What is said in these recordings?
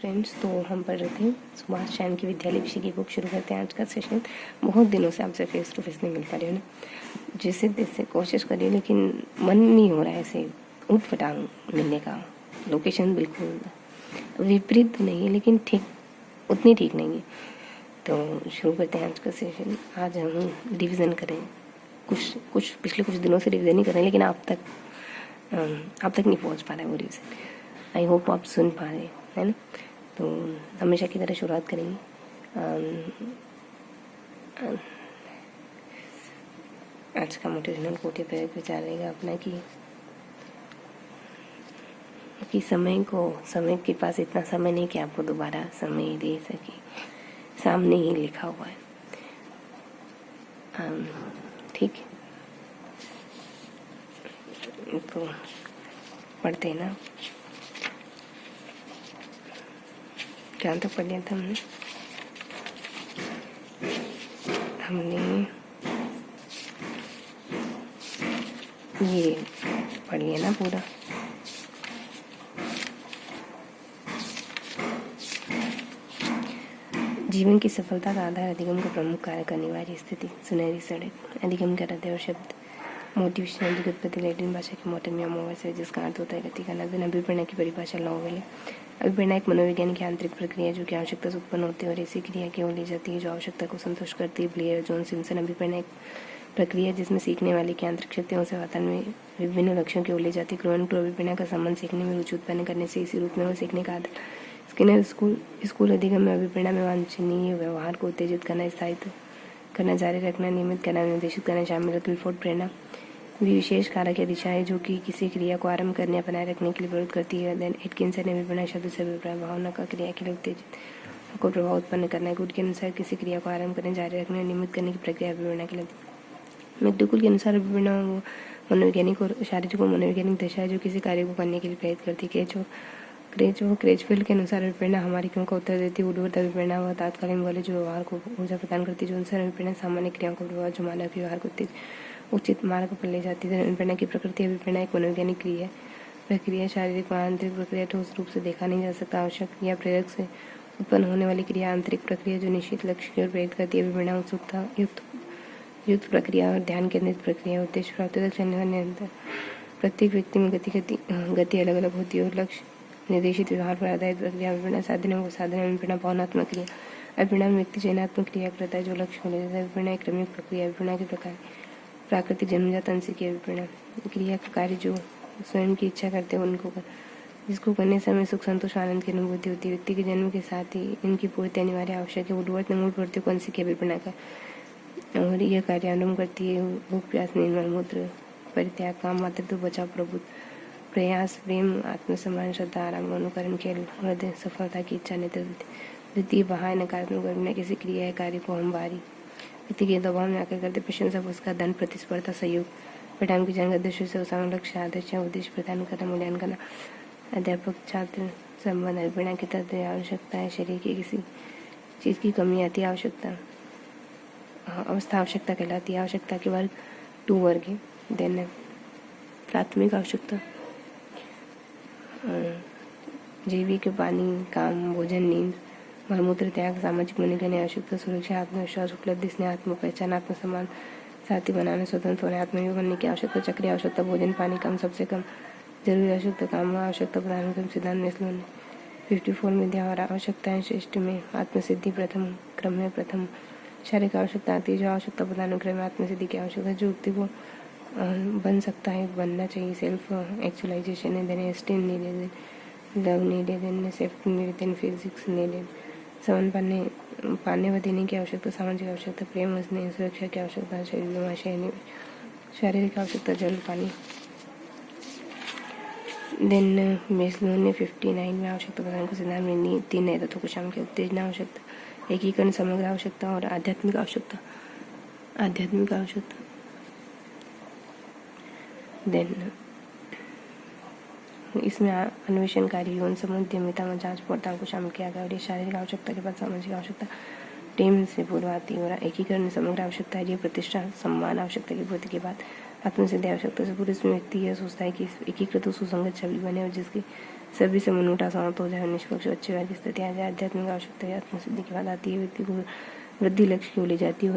Friends, तो हम पढ़ रहे थे सुभाष चैन की विद्यालय विषय की बुक। शुरू करते हैं आज का सेशन। बहुत दिनों से आपसे फेस टू फेस नहीं मिल पा रही हूँ ना, जैसे तैसे कोशिश करी, लेकिन मन नहीं हो रहा है ऐसे उठ पटांग मिलने का। लोकेशन बिल्कुल विपरीत तो नहीं है, लेकिन ठीक उतनी ठीक नहीं है। तो शुरू करते हैं आज का सेशन। आज हम रिविज़न करें। कुछ पिछले कुछ दिनों से रिविज़न ही करें, लेकिन आप तक नहीं पहुँच पा रहा है वो रिविज़न। आई होप आप सुन पा रहे हैं ना। तो हमेशा की तरह शुरुआत करेंगे। आज का मोटिवेशनल कोट या प्रेरक विचार रहेगा अपना कि समय के पास इतना समय नहीं कि आपको दोबारा समय दे सके। सामने ही लिखा हुआ है। ठीक है, तो पढ़ते हैं ना। क्या तक पढ़ लिया था हमने ये पढ़ लिया ना पूरा। जीवन की सफलता का आधार अधिगम का प्रमुख कारक अनिवार्य स्थिति। सुनहरी सड़क। अधिगम का हृदय और शब्द मोटिवेशन की उत्पत्ति लैटिन भाषा के मोटम या मोवर से, जिसका अर्थ होता है गति का नजर। अभिप्रेरणा की परिभाषा नॉवेल है। अभिप्रेरणा एक मनोवैज्ञानिक यांत्रिक प्रक्रिया है जो कि आवश्यकता से उत्पन्न होती है और ऐसी क्रिया केवल ली जाती है जो आवश्यकता को संतुष्ट करती है। Blair John Simpson. अभिप्रेरणा एक प्रक्रिया है जिसमें सीखने वाले की यांत्रिक शक्तियों से वातावरण में विभिन्न लक्ष्यों की ओर ले जाती है। क्रोन टू अभिप्रेरणा का संबंध सीखने में रुचि उत्पन्न करने से इसी रूप में वो सीखने का आधार। स्किनर स्कूल अधिगम में अभिप्रेरणा में वांछनीय व्यवहार को उत्तेजित करना, स्थायित्व करना, जारी रखना, नियमित करना, निर्देशित करना शामिल है। विल्फोर्ड प्रेरणा भी विशेष कारक या दिशा है जो कि किसी क्रिया को आरंभ करने या बनाए रखने के लिए प्रवृत्त करती है। देन एटकिंसन ने अभिप्रेरणा शब्द से अभिप्राय भावना का क्रिया के लिए उत्तेजित को प्रभाव उत्पन्न करना है। गुड के अनुसार किसी क्रिया को आरंभ करने, जारी रखने और नियमित करने की प्रक्रिया अभिप्रेरणा के लिए। मैकडुगल के अनुसार अभिप्रेरणा मनोवैज्ञानिक और शारीरिक और मनोवैज्ञानिक दशा है जो किसी कार्य को करने के लिए प्रेरित करती है। क्रेचफील्ड के अनुसार अभिप्रेरणा हमारी क्रियाओं का उत्तर देती है। वुडवर्थ अभिप्रेरणा वह तात्कालिक वाले जो व्यवहार को ऊर्जा प्रदान करती है। जोन्सन अभिप्रेरणा सामान्य क्रियाओं का प्रभाव जो मानव व्यवहार को उचित मार्ग पर ले जाती है। अभिप्रेरणा की प्रकृति। अभिप्रेरणा एक मनोवैज्ञानिक क्रिया प्रक्रिया शारीरिक व आंतरिक प्रक्रिया ठोस रूप से देखा नहीं जा सकता। आवश्यक या प्रेरक से उत्पन्न होने वाली क्रिया आंतरिक प्रक्रिया जो निश्चित लक्ष्य की ओर प्रेरित करती है। अभिप्रेरणा उत्सुकता युक्त प्रक्रिया और ध्यान केंद्रित प्रक्रिया। उद्देश्य प्राप्ति तक चलने का निरंतर। प्रत्येक व्यक्ति में गति अलग अलग होती है और लक्ष्य निर्देशित व्यवहार पर आधारित प्रक्रिया। अभिप्रेरणा साधन अभिप्रेरणा भावनात्मक क्रिया। अभिप्रेरणा में व्यक्ति चयनात्मक क्रिया करता है जो लक्ष्य को ले जाता है। अभिप्रेरणा एक क्रमिक प्रक्रिया। अभिप्रेरणा के प्रकार। प्राकृतिक जन्मजात अंशिक अभिप्रेरणा क्रिया का कार्य जो स्वयं की इच्छा करते हैं उनको जिसको करने समय सुख संतोष आनंद की अनुभूति होती है। व्यक्ति के जन्म के साथ ही इनकी पूर्ति अनिवार्य आवश्यक है। वुडवर्थ ने मूल प्रवृत्तियों को अंशिक अभिप्रेरणा का और यह कार्य आरंभ करती है। भूख प्यास निर्मल मूत्र परित्याग काम मातृत्व बचाव प्रभुत्व प्रयास प्रेम आत्मसम्मान श्रद्धा आराम अनुकरण खेल हृदय सफलता की इच्छा नेतृत्व। द्वितीय बाह्य नकारात्मक अभिप्रेरणा किसी क्रिया या कार्य को हम बारी व्यक्ति के दबाव में आकर करते प्रशंसा पुरस्कार धन प्रतिस्पर्धा सहयोग परिणाम की जानकारी दृष्टि से उसारण लक्ष्य आदर्श उद्देश्य प्रदान करना मूल्यांकन अध्यापक छात्र संबंध। अभिप्रेरणा की तत्व आवश्यकता है शरीर की किसी चीज़ की कमी आती है। आवश्यकता अवस्था आवश्यकता कहलाती है। आवश्यकता के वर्ग 2 वर्ग है। देन प्राथमिक आवश्यकता जैविक पानी काम भोजन नींद मलमूत्र त्याग सामाजिक मनोविज्ञान आवश्यकता सुरक्षा आत्मविश्वास उपलब्धि स्नेह आत्म पहचान आत्मसम्मान साथी बनाने स्वतंत्र होने आत्मयोग करने की आवश्यकता चक्रीय आवश्यकता भोजन पानी काम सबसे कम जरूरी आवश्यकता काम आवश्यकता प्रधान सिद्धांत नेस्लो ने 54 में दिया। और आवश्यकताएं श्रेष्ठ में आत्मसिद्धि प्रथम क्रम में प्रथम शारीरिक आवश्यकता आती है जो आवश्यकता पदानुक्रम में आत्मसिद्धि की आवश्यकता जो व्यक्ति को बन सकता है बनना चाहिए। सेल्फ एक्चुअलाइजेशन है। Then esteem needed love needed then safety needed then physics needed समन पाने व देने की आवश्यकता सामाजिक आवश्यकता प्रेम स्नेह सुरक्षा की आवश्यकता शरीर शारीरिक आवश्यकता जल पानी। देन मेस्लो ने 59 में आवश्यकता प्रदान को सिद्धांत में 3 नए तत्वों को शामिल किया। उत्तेजना आवश्यकता एकीकरण समग्र आवश्यकता और आध्यात्मिक आवश्यकता। देन इसमें अन्वेषणकारी यौन संबंध उद्यमिता में जांच पड़ताल को शामिल किया गया। और ये शारीरिक आवश्यकता के बाद सामाजिक आवश्यकता प्रेम से पूर्व आती है। और एकीकरण समग्र आवश्यकता है। ये प्रतिष्ठा सम्मान आवश्यकता की पूर्ति के बाद आत्मसिद्धि आवश्यकता से पूर्व इसमें व्यक्ति यह सोचता है कि एकीकृत सुसंगत छवि बने और जिसकी सभी से मनमुटा समाप्त हो जाए और निष्पक्ष अच्छे की स्थिति आ जाए। आध्यात्मिक आवश्यकता की आत्मसिद्धि के बाद आती है व्यक्ति को वृद्धि लक्ष्य की ओर ले जाती है,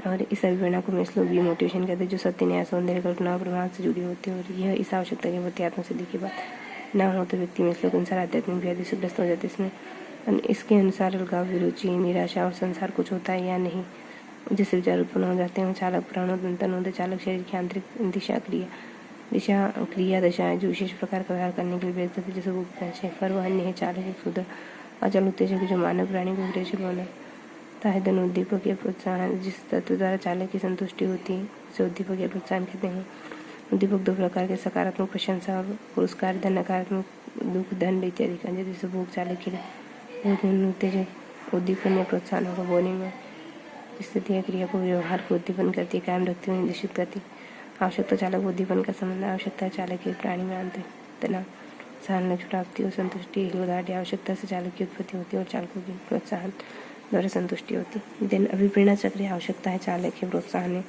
और इस अभिप्रेरणा को मैं श्लोक भी मोटिवेशन कहते हैं, जो सत्य, न्याय, सौंदर्य, कल्पना और प्रभाव से जुड़ी होती है। और यह इस आवश्यकता के प्रति आत्मसिद्धि के बाद न हो तो व्यक्ति में श्लोक अनुसार आध्यात्मिक व्याधि से ग्रस्त हो जाते हैं। इसमें इसके अनुसार अलगाव, विरुचि, निराशा और संसार कुछ होता है या नहीं, जिससे विचार उत्पन्न हो जाते हैं। चालक प्राणोदंतन होते चालक शरीर की आंतरिक दिशा क्रिया दशा है, जो विशेष प्रकार का व्यवहार करने के लिए प्रेरित करती है, जैसे भूख, प्यास, फर वह अन्य है। चालक एक शुद्ध अचल उत्तेजक जो मानव प्राणी को प्रेषित बनाता है। धन उद्दीपक या प्रोत्साहन, जिस तत्व द्वारा चालक की संतुष्टि होती है उसे उद्दीपक या प्रोत्साहन कहते हैं। उद्दीपक दो प्रकार के, सकारात्मक प्रशंसा और पुरस्कार, धन नकारात्मक दुख, दंड इत्यादि का। जैसे भूख चालक के लिए उत्तेजक उद्दीपन या प्रोत्साहन होगा। बोनी में स्थिति या क्रिया को, व्यवहार को उद्दीपन करती है, कायम रखती हुई निर्देशित करती है। आवश्यकता चालक उद्दीपन का संबंध, आवश्यकता चालक के प्राणी में आंतरिक तनाव, सहन लक्ष्य प्राप्ति और संतुष्टि, हिलगाट आवश्यकता से चालक की उत्पत्ति होती है और चालकों की प्रोत्साहन द्वारा संतुष्टि होती है। दिन अभिप्रेरणा चक्र, आवश्यकता है चालक है, प्रोत्साहन है,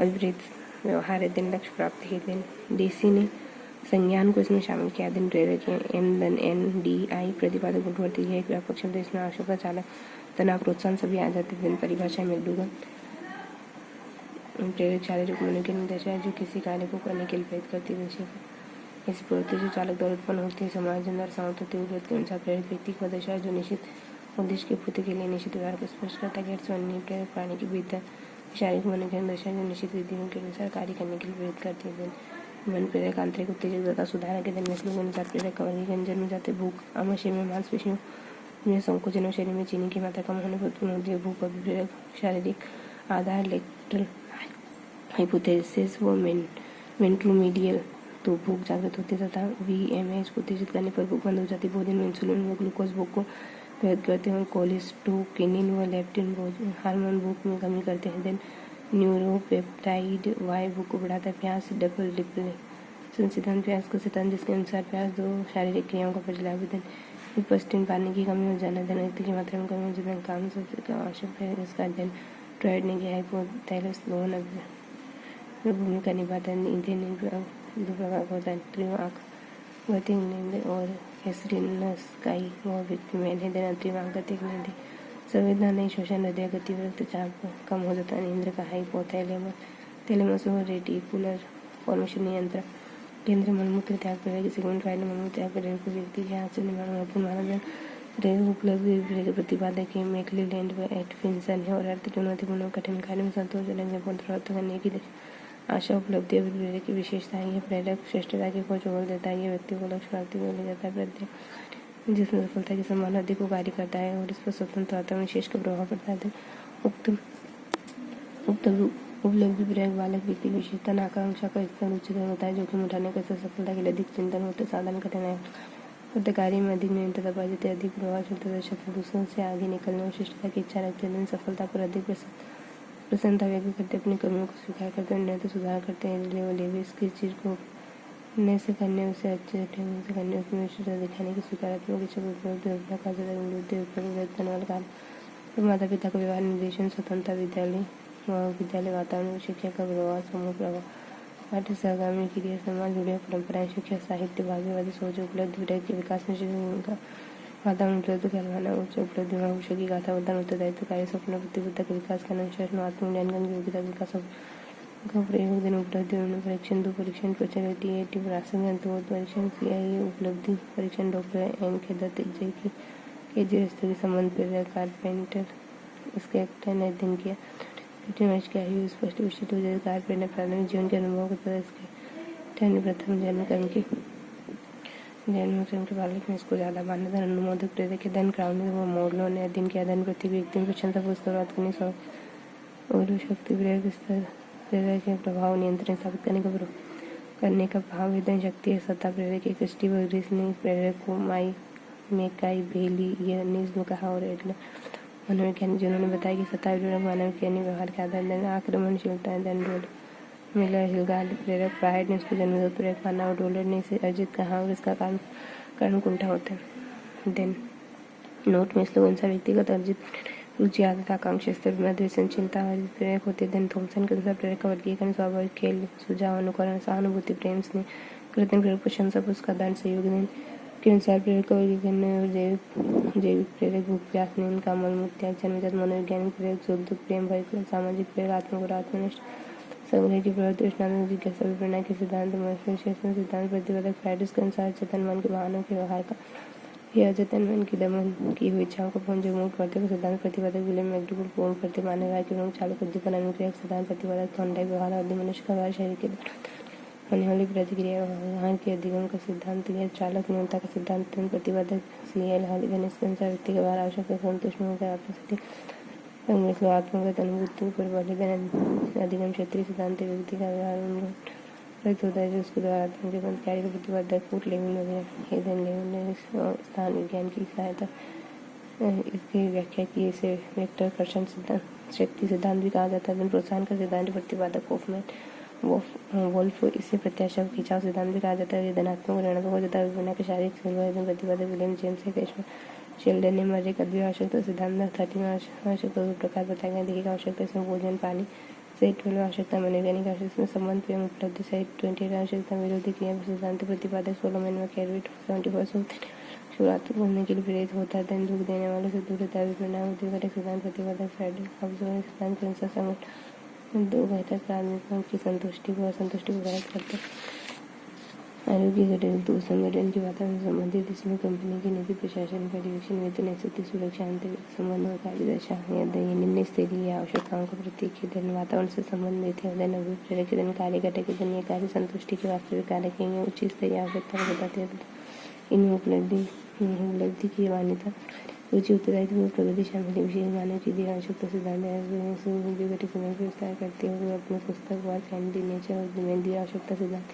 अभिप्रेत व्यवहार है, दिन लक्ष्य प्राप्ति है। दिन डीसी ने संज्ञान को इसमें शामिल किया। दिन प्रेरक है, एम धन एन डी आई प्रतिपादक गुणवर्ती है, एक व्यापक शब्द, इसमें आवश्यकता चालक तनाव प्रोत्साहन सभी आ जाते हैं। दिन परिभाषा में डूबन प्रेरक शारीरिक मनोज्ञान दशा है, जो किसी कार्य को करने के लिए प्रेरित करती है। ऐसी प्रवृत्ति जो चालक द्वारा उत्पन्न होती है, समाज अंदर समाप्त होती है। के अनुसार प्रेरित व्यक्ति की दशा है, जो निश्चित उद्देश्य की पूर्ति के लिए निश्चित व्यवहार को स्पष्ट करता है। अन्य प्रेरक प्राणी की भीतर शारीरिक मनोज्ञान दशा जो निश्चित विधियों के अनुसार कार्य करने के लिए प्रेरित करती है। मन प्रेरक आंतरिक उत्तेजक तथा सुधारक के दिन में श्लोक अनुसार प्रेरक का वर्गीकरण जन्म जाते। भूख, आमाशय में मांसपेशियों में संकोचन और शरीर में चीनी की मात्रा कम होने पर उत्पन्न होती है। भूख अभिप्रेरक शारीरिक आधार, लेक्टल हाइपोथेसिस व वेंट्रोमीडियल तो भूख जागृत होती है तथा VMH को उत्तेजित करने पर भूख बंद हो जाती है। भोजन में इंसुलिन व ग्लूकोज भूख को व्यक्त करते हैं और कोलेस्टोकिनिन व लेप्टिन हार्मोन भूख में कमी करते हैं। देन न्यूरोपेप्टाइड Y भूख को बढ़ाता है। प्यास, डबल संसिधन प्यास का सिद्धांत, जिसके अनुसार प्यास दो शारीरिक क्रियाओं का परिलाभ है। विपस्टिन पानी की कमी हो जाना, धन की मात्रा में कमी हो जाना, काम सबसे आवश्यक है। इसका अध्ययन ट्राइड ने किया। हाइपोथैलेमस लोहन भूमिका निभाता है। नींद दो प्रकार का होता है, ट्रिम आँख गतिक नींद और एसरिनस काई वह व्यक्ति में है। देना ट्रिम आँख गतिक नींद संवेदना नहीं, शोषण, हृदय गति, रक्तचाप कम हो जाता है। इंद्र का हाइपोथैलेमस थैलेमस और रेटिकुलर फॉर्मेशन नियंत्रण केंद्र, मलमूत्र त्याग पर सेगमेंट फाइल मलमूत्र त्याग पर को व्यक्ति के हाथ से निर्माण महत्वपूर्ण माना जाए। रेल उपलब्ध प्रतिपादक है मैकलीलैंड व एटकिंसन है और अर्थ चुनौतीपूर्ण कठिन कार्य में संतोषजनक प्राप्त करने की आशा उपलब्धि अभिप्रेरक की विशेषता है। यह प्रेरक श्रेष्ठता की खोज खोल देता है। यह व्यक्ति को लक्ष्य प्राप्ति को ले जाता है। प्रत्येक जिसमें सफलता की संभावना अधिक को कार्य करता है और इस पर स्वतंत्र आत्मविशेष का प्रभाव पड़ता है। उपलब्धि प्रेरक बालक व्यक्ति विशेषता आकांक्षा का स्तर उच्चतर होता है, जोखिम उठाने का सफलता के लिए अधिक चिंतन होते, साधन कठिनाई होते, कार्य में अधिक निरंतरता पाई जाती है, अधिक प्रभावशीलता, दूसरों से आगे निकलने और शिष्टता की इच्छा रखते हैं। सफलता पर अधिक प्रसन्नता व्यक्त करते, अपनी कमियों को स्वीकार करते हैं, निरंतर सुधार करते हैं। लेविस किस चीज़ को नए से करने, उसे अच्छे से करने, उसमें विशेषता दिखाने की सकारात्मक इच्छा को व्यक्त करने वाला कार्य। माता पिता का व्यवहार, निर्देशन, स्वतंत्रता, विद्यालय वातावरण, शिक्षा का प्रभाव, समूह प्रभाव, पाठ्य सहगामी क्रिया, समाज जुड़े परंपराएं, शिक्षा, साहित्य, भाग्यवादी सोच, उपलब्धि प्रेरक के विकास में भूमिका, वातावरण उपलब्ध करवाना, उच्च उपलब्धि भविष्य की गाथा, वरदान, उत्तरदायित्व, कार्य, सपना, प्रतिबद्धता का विकास करना, अनुशासन, आत्ममूल्यांकन की योग्यता विकास का प्रयोग, दिन उपलब्धि परीक्षण, दो परीक्षण, प्रचलित प्रासंगिक परीक्षण, CIE उपलब्धि परीक्षण, डॉक्टर M के दत्त के स्त्री संबंध प्रेरक कारपेंटर इसके ने अध्ययन किया। 15 वर्ष की आयु स्पष्ट विशिष्ट हो जाए। कारपेंटर प्रारंभिक जीवन के अनुभव को तथा इसके प्रथम जन्म क्रम के बालक में इसको ज़्यादा मान्यता अनुमोदक प्रेरक के धन क्राउन व मॉडलों ने अध्ययन किया। धन प्रति व्यक्ति में प्रशंसा पुरस्कार करने और शक्ति प्रेरक के प्रभाव नियंत्रण स्थापित करने का भाव वेदन शक्ति है। सत्ता प्रेरक एक स्टीव ग्रीस ने प्रेरक को मेकाई बेली यह ने कहा और एडलर मनोवैज्ञानिक जिन्होंने बताया कि सत्ता प्रेरक मानव के अन्य व्यवहार के आधार पर आक्रमणशीलता है। देन रोड मिलर हिलगार्ड प्रेरक प्राइड ने इसको जन्मजात प्रेरक माना और डोलर ने इसे अर्जित कहा और इसका कारण कुंठा होता है। देन नोट में श्लोक अनुसार व्यक्तिगत अर्जित रुचि, आदत, आकांक्षा, स्तर, मध्य संचिलता प्रेरक होते हैं। देन थॉमसन के अनुसार प्रेरक का वर्गीकरण स्वाभाविक, खेल, सुझाव, अनुकरण, सहानुभूति, प्रेम, स्नेह, कृत्रिम प्रेरक, प्रशंसा, पुरस्कार, दंड, सहयोग। के अनुसार प्रेरक का वर्गीकरण और जैविक प्रेरक भूख प्यास नींद का मलमूत्र त्याग जन्मजात मनोवैज्ञानिक प्रेरक सुख दुख प्रेम भय सामाजिक प्रेरक आत्मक और आत्मनिष्ठ संग्रह की प्रवृत्ति रचनात्मक जिज्ञासा विप्रेरणा के सिद्धांत मनोविश्लेषण सिद्धांत प्रतिपादक फ्राइडिस के अनुसार चेतन मन के वाहनों के व्यवहार का यह अचेतन मन की दमन की हुई इच्छाओं को पूर्ण मुक्त करते हुए सिद्धांत प्रतिपादक विलियम मैकडूगल पूर्ण करते मानव की प्रमुख चालक उद्दीपन अनुक्रिया सिद्धांत प्रतिपादक थॉर्नडाइक व्यवहार आदि मनुष्य का व्यवहार शरीर के होने वाली प्रतिक्रिया व्यवहार के अधिगम का सिद्धांत यह चालक न्यूनता का सिद्धांत प्रतिपादक CL हॉलिगन इसके अनुसार व्यक्ति का व्यवहार आवश्यकता संतुष्ट होकर आत्मस्थिति आत्मगत अनुभूति पर बलिदान अधिगम क्षेत्रीय सिद्धांत व्यक्ति का व्यवहार प्रयुक्त होता है जो उसके द्वारा आत्म के कार्य का प्रतिपादक फूट लेविन वगैरह स्थान विज्ञान की सहायता इसकी व्याख्या की इसे वेक्टर कर्षण सिद्धांत शक्ति सिद्धांत भी कहा जाता है। प्रोत्साहन का सिद्धांत प्रतिपादक वोल्फ इसे प्रत्याशा खिंचाव सिद्धांत भी कहा जाता है। धनात्मक ऋणात्मक हो जाता है विभिन्न के शारीरिक सिद्धांत प्रतिपादक विलियम जेम्स शेल्डन ने मर्जिक अद्वितीय आवश्यकता सिद्धांत 30 आवश्यकता दो प्रकार बताए गए। देखिए आवश्यकता इसमें भोजन पानी सहित 12 आवश्यकता मनोवैज्ञानिक आवश्यकता संबंध प्रेम उपलब्धि सहित 28 आवश्यकता विरोधी क्रिया सिद्धांत प्रतिपादक सोलोमन में कैरविट 71 शुरुआत्मक बनने के लिए प्रेरित होता है। दुख देने वालों से दूर रहता है परिणाम उद्योगक सिद्धांत प्रतिपादक फ्राइडिस ऑब्जर्वर सिद्धांत के अनुसार संगठन दो बेहतर प्राथमिकताओं की संतुष्टि को असंतुष्टि को ग्रहित करते हैं। आरोग्य घटक दो संगठन के वातावरण संबंधित इसमें कंपनी की नीति प्रशासन पर्यवेक्षण वेतन स्थिति सुरक्षा आंतरिक संबंध और कार्यदशा निम्न स्तरीय आवश्यकताओं का प्रतीक धन वातावरण से संबंधित है। धन अभिप्रेरक धन कार्य घटक धन ये कार्य संतुष्टि के वास्तविक कारक हैं उच्च स्तरीय आवश्यकता को बताते हैं। इनमें उपलब्धि की मान्यता उच्च उत्तरदायित्व प्रगति शामिल है। विशेष मानव की दी आवश्यकता सिद्धांत विस्तार करते हुए अपने पुस्तक वाइल्ड नेचर और दी आवश्यकता सिद्धांत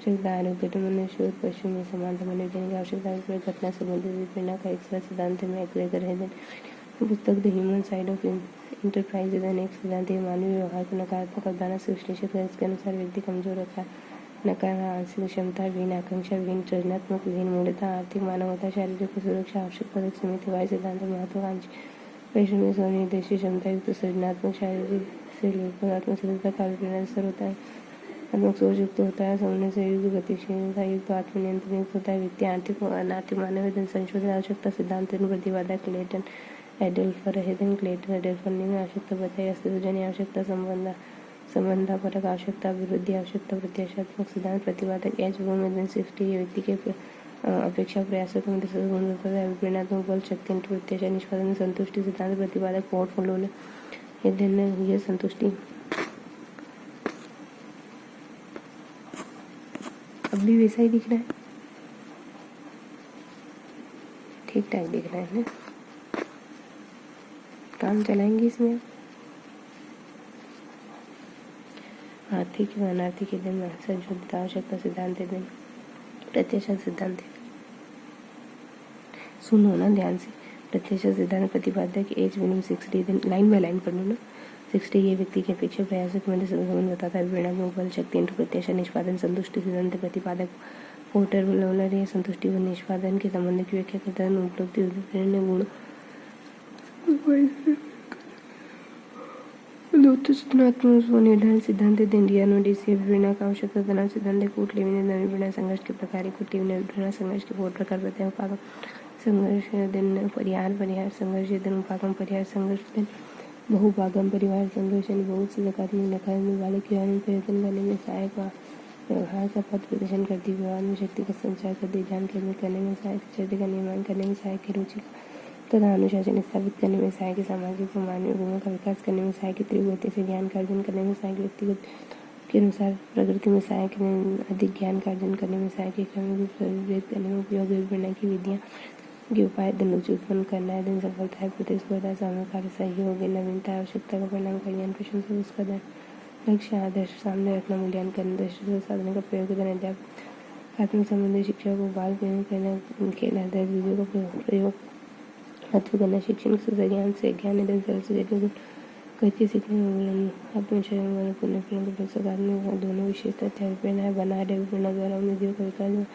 आवश्यकता आरोग्य मनुष्य और पशु में समानता मनोवैज्ञानिक आवश्यकता घटना संबंधित विप्रेरणा का एक सिद्धांत में एग्रेगर है। पुस्तक the human side of enterprise एक सिद्धांत है मानवीय व्यवहार को नकारात्मक अवधारणा से विश्लेषित कर इसके अनुसार व्यक्ति कमजोर होता है नकार आंशिक क्षमता विहीन आकांक्षा विहीन सृजनात्मक विहीन मूलता आर्थिक मानवता शारीरिक सुरक्षा आवश्यकता सीमित वायु सिद्धांत महत्वाकांक्षी पेशे में स्वनिर्देशित क्षमता युक्त सृजनात्मक शारीरिक से आत्म सतर्कता कार्य असर होता है आत्मक सोच युक्त होता है समन्वय से युक्त गतिशीलता युक्त आत्मनियंत्रण युक्त होता है व्यक्ति आर्थिक और अनार्थिक मानव संशोधन आवश्यकता सिद्धांत प्रतिपादक क्लेटन एडल्फर हेदन क्लेटन एडल्फर ने आवश्यकता बताई अस्तित्वजन्य आवश्यकता संबंधापरक आवश्यकता विरोधी आवश्यकता प्रत्याशात्मक सिद्धांत प्रतिपादक एच वोमेदन 60 व्यक्ति के अपेक्षा प्रयासों के मध्य विप्रेरणात्मक बल शक्ति प्रत्याशा निष्पादन संतुष्टि सिद्धांत प्रतिपादक पोर्टफोलियो यह संतुष्टि अब भी वैसा ही दिख रहा है ठीक ठाक दिख रहा है ना काम चलाएंगे इसमें आर्थिक व अनार्थिक संशोधित आवश्यकता सिद्धांत प्रत्याशा सिद्धांत सुनो ना ध्यान से प्रत्याशा सिद्धांत प्रतिपादक H William 60 line by line पढ़ो ना 60 ये व्यक्ति की अपेक्षा प्रयासों के मध्य संबंध बताता है परिणात्मक बल शक्ति प्रत्याशा निष्पादन संतुष्टि सिद्धांत प्रतिपादक पोर्टर लोलर ये संतुष्टि व निष्पादन के संबंध की व्याख्या करता है उपलब्धि गुण सूचनात्मक निर्धारण सिद्धांत विप्रेरणा का आवश्यकता तनाव सिद्धांत कूट लेविन विप्रेरणा संघर्ष के प्रकार कूट लेविन विप्रेरणा संघर्ष के बहुत प्रकार बताए उपागम संघर्ष दिन परिहार संघर्ष दिन उपागम परिहार संघर्ष दिन बहुभागम परिवार संघर्ष बहुत से सकारात्मक नकारात्मक वाले क्रियाओं प्रयत्न करने में सहायक व्यवहार का पथ प्रदर्शन करती व्यवहार में शक्ति का संचार करती ध्यान केंद्रित करने में सहायक चरित्र का निर्माण करने में सहायक रुचि तथा अनुशासन स्थापित करने में सहायक सामाजिक व मानवीय गुणों का विकास करने में सहायक तीव्र गति से ज्ञान का अर्जन करने में सहायक व्यक्तिगत के अनुसार प्रकृति में सहायक अधिक ज्ञान का अर्जन करने में सहायक क्रमिक रूप से अभिप्रेत करने में उपयोग विप्रेरणा की विधियाँ के उपाय धन रुचि उत्पन्न करना है धन सफलता है प्रतिस्पर्धा सामूहिक कार्य सहयोग नवीनता आवश्यकता का परिणाम का ज्ञान प्रशंसा उसका धन लक्ष्य आदर्श सामने रखना मूल्यांकन दृष्टि साधन का प्रयोग करना अध्यापक आत्म संबंधी शिक्षा को बाल करना खेल आधारित विधियों का प्रयोग महत्व करना शिक्षण से ज्ञान से ज्ञान धन सरल से जटिल करके सीखने में आत्मचरण पुण्य सकारात्मक दोनों विशेषता प्रेरणा बना रहे प्रेरणा द्वारा विधियों का विकास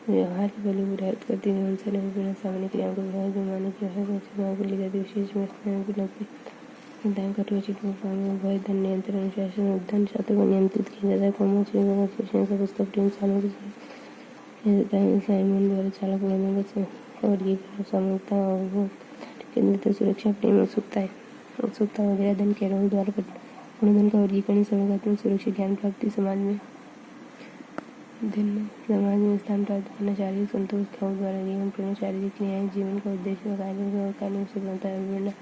व्यवहार के बल बुराहत करते हुए अनुसार विभिन्न सामान्य क्रियाओं को व्यवहार जो मानव क्रियाओं को ली जाती विशेष भय धन नियंत्रण अनुशासन उद्धन छात्र को नियंत्रित किया जाता है साइमन द्वारा चालक बनने का वर्गीकरण सामूहिकता और केंद्रित सुरक्षा प्रेम उत्सुकता वगैरह धन कैरोल द्वारा गुणधन का वर्गीकरण समूहात्मक सुरक्षा ज्ञान प्राप्ति समाज में स्थान प्राप्त करना शारीरिक संतोष खाओ द्वारा एवं पूर्ण शारीरिक क्रियाएं जीवन का उद्देश्य और कार्यों से बनता है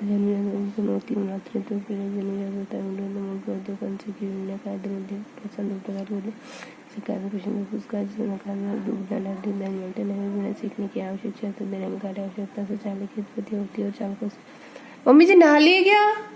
चुनौती मातृत्व जन्मजागृता पसंद प्रकार होते सरकार प्रश्न पुरस्कार नकार सीखने की आवश्यकता तो देने में कार्य आवश्यकता से चालक की उत्पत्ति होती है और चालकों से मम्मी जी नहा लिए क्या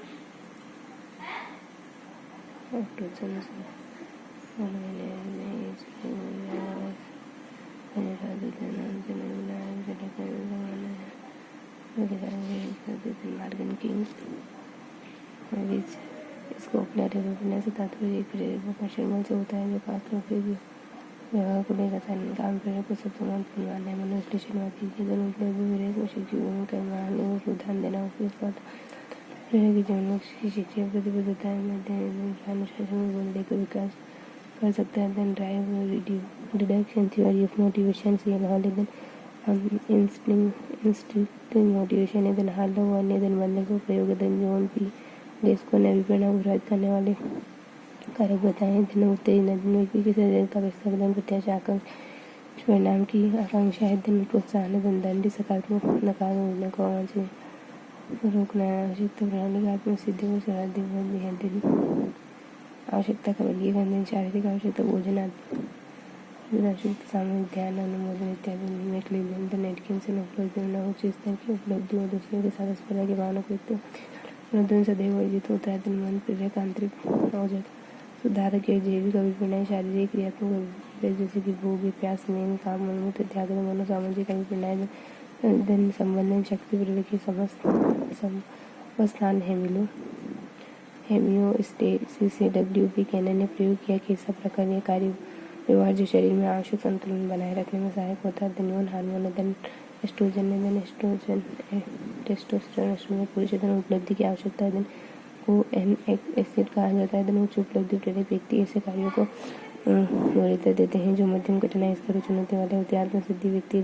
इसको अपने रूपने से तात्पर्य प्रेरणा से होता है जो खासतौर पर व्यवहार को लेकर काम प्रेरक को सबसे महत्वपूर्ण मानना है मनोविश्लेषणवादी के दोनों उपलब्ध को शिक्षकों का मान और ध्यान देना उपयोग प्रेरक के जीवन की शिक्षा प्रतिबद्धता अनुशासन में बोल देकर विकास कर सकता है then drive reduction theory of motivation से देन इंस्टिंक्टिव मोटिवेशन है देन हार्ड वन है देन बंदे को प्रयोग देन जोन पी देश को नवी प्रेरणा प्रभावित करने वाले कारक बताएं दिन उत्तेजना दिन व्यक्ति के शरीर का विस्तार प्रत्याशा आकांक्षा परिणाम की आकांक्षा है दिन प्रोत्साहन दिन दंडी सकारात्मक नकारात्मक को आवाज रोकना आवश्यकता प्रणाली का आत्म सिद्धि को सर्वाधिक है दिन आवश्यकता का वर्गीकरण दिन शारीरिक आवश्यकता भोजन आवश्यकता सामूहिक ध्यान अनुमोदन इत्यादि नियमित लेन देन एटकिंसन उपलब्ध न उच्च स्तर की उपलब्धि और दूसरों के साथ स्पर्धा की भावना को अनुदन सदैव वर्जित होता है दिन मन प्रेरक आंतरिक औजत सुधारक या जैविक अभिप्रेरणाएं शारीरिक क्रियात्मक जैसे कि भूख प्यास नींद काम मनोमूत्र त्याग मनोसामाजिक अभिप्रेरणाएं धन संबंधन शक्ति प्रेरक की स्थान हेमियोस्टेसिस कैनन ने प्रयोग किया कि सब प्रकार के कार्य व्यवहार जो शरीर में आवश्यक संतुलन बनाए रखने में सहायक होता है धन हार्मोन धन एस्ट्रोजन टेस्टोस्टेरोन पुरुष धन उपलब्धि की आवश्यकता है को एसिड कहा जाता है धन उच्च उपलब्धि प्रेरक व्यक्ति ऐसे कार्यों को वरीयता देते हैं जो मध्यम कठिनाई स्तर चुनौती वाले होते हैं आत्मसिद्धि व्यक्ति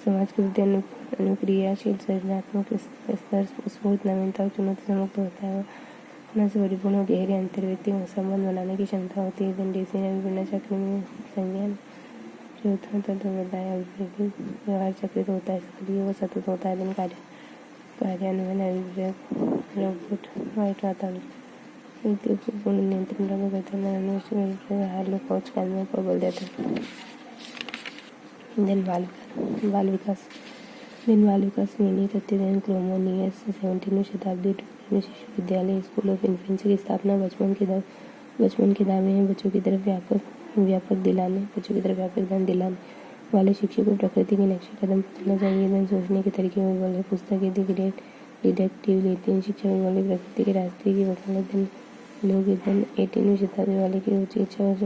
समाज के प्रति अनुक्रियाशील सृजनात्मक स्तर स्फूर्त नवीनता और चुनौती से मुक्त होता है न से परिपूर्ण और गहरे अंतर व्यक्ति संबंध बनाने की क्षमता होती है दंडेसी अभिप्रेरणा चक्र में संज्ञान चौथा तत्व बताया व्यवहार चक्रित होता है सक्रिय व सतत होता है दिन कार्यान्वयन अभिप्रेरक वाइट वातावरण व्यक्ति को पूर्ण नियंत्रण लागू करता है हर लोग पहुँच कार्यों पर बल देता है दिन बाल विकास में तथ्य क्रोमोनियस 17वीं शताब्दी में शिशु विद्यालय स्कूल ऑफ इन्फेंसी की स्थापना बचपन के दावे हैं बच्चों की तरफ व्यापक ध्यान दिलाने वाले शिक्षक को प्रकृति के नक्शे कदम चलना चाहिए धन सोचने के तरीके में बोले पुस्तक यदि ग्रेट डिडक्टिव लेती हैं शिक्षा में बोले प्रकृति के रास्ते की वकालत लोग धन 18वीं शताब्दी वाले की उच्च इच्छा और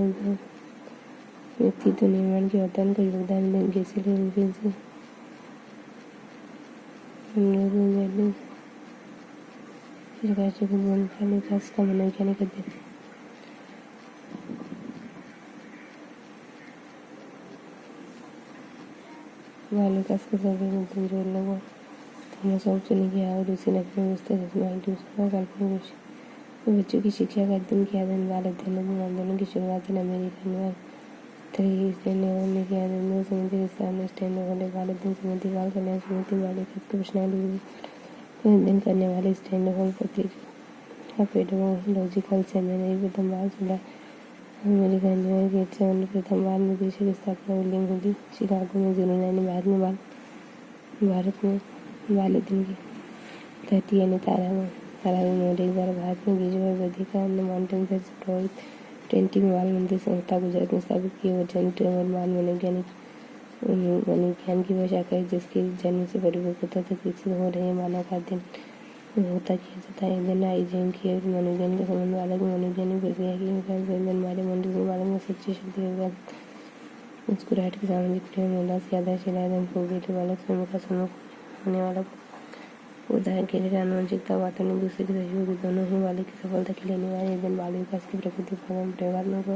व्यक्तित्व निर्माण के अवतारण का योगदान देंगे इसलिए इन्फेंसी विकास का मनोवैज्ञानिक अध्ययन बाल विकास का सर्वे जोड़ लगा थॉमस हॉब्स ने किया और उसी ने अपनी व्यवस्था काल्पनिक बच्चों की शिक्षा का अध्ययन किया बाल आंदोलन की शुरुआत अमेरिका में ने किया समिति के सामने स्टैंड वाले बाल अध्ययन समिति बाल कल्याण समिति बाल विकास का प्रश्नावली अध्ययन करने वाले स्टैंड हॉल पत्रिका पेडोलॉजिकल सेमिनरी प्रथम बार सुधा अमेरिका इंजीनियर गेट से प्रथम बार निदेशक की स्थापना बिल्डिंग हुई शिकागो में जुनून ने भारत में बाल अध्ययन की धरती यानी तारावी मॉडल द्वारा भारत में गिजवर बधिका अन्य माउंटेन से प्रभावित ट्रेंटी में बाल मंदिर संस्था गुजरात में स्थापित की और जन और बाल मनोविज्ञान की वह शाखा है जिसके जन्म से परिपक्वता तक विकसित हो रहे मानव का अध्ययन होता किया जाता है दिन आईजीएम की मनोविज्ञान के संबंध अलग मनोवैज्ञानिक प्रक्रिया की हमारे मंदिर के बारे में सच्ची शक्ति के मुस्कुराहट की सामाजिक प्रेम उल्लास की आधारशिला एकदम प्रोग्रेटिव बालक समूह का सम्मुख होने वाला उदाहरण के लिए आनुवंशिकता वातावरण दूसरे के सहयोगी दोनों ही वाले की सफलता के लिए अनिवार्य है। बाल विकास की प्रकृति उपागम परिवारों को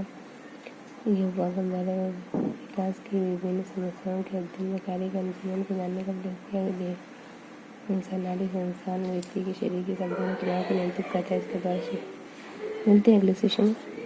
ये उपागम द्वारा विकास की विभिन्न समस्याओं के अध्ययन में कार्य का जीवन को जानने का प्रयास किया गया। इंसान नाड़ी संस्थान व्यक्ति के शरीर की संपूर्ण क्रियाओं को नियंत्रित करता है। इसके द्वारा मिलते हैं अगले सेशन में।